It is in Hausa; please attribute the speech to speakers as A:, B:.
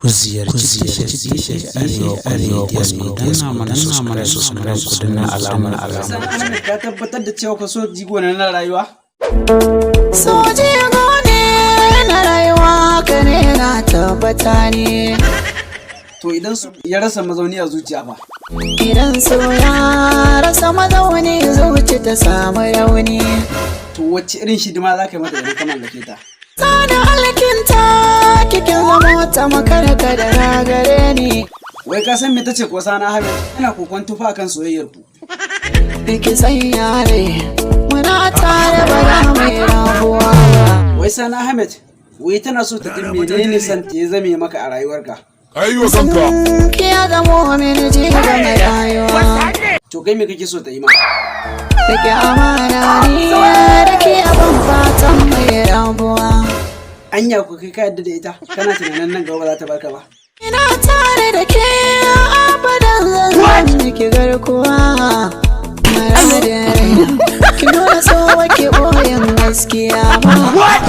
A: Ku ziyarci Arewa Plus Media mana subscribe ku danna alamar
B: ka tabbatar da cewa ka so jigo na rayuwa?
C: So jigo ne na rayuwa ka ne na tabbata ne.
B: To idan su ya rasa mazauni a zuciya ba?
C: Idan so ya rasa mazauni zuci ta samu rauni.
B: To wacce irin shidima za ka yi mata idan ka mallake ta?
C: Tsada alkinta kikin zama ta makarka da ragare ni.
B: Wai ka san me tace ko Sana Ahmed yana kokon tufa kan soyayyar ku?
C: Biki san yare muna tare ba za mu yi rabuwa ba.
B: Wai Sana Ahmed wai tana so ta tin menene san ta ya zame maka a rayuwarka?
D: Aiwa kanka.
C: Kiya da mu min ji ga mai rayuwa.
B: To kai me kake so ta yi ma?
C: Rike amana ni da ke abin fatan mai rabuwa.
B: Anya ku kai ka yadda da ita kana tunanin nan gaba za ta baka ba?
C: Ina tare da ke abadan zan miki garkuwa. Mara da raina ki nuna so wake boyen gaskiya ba.
D: What?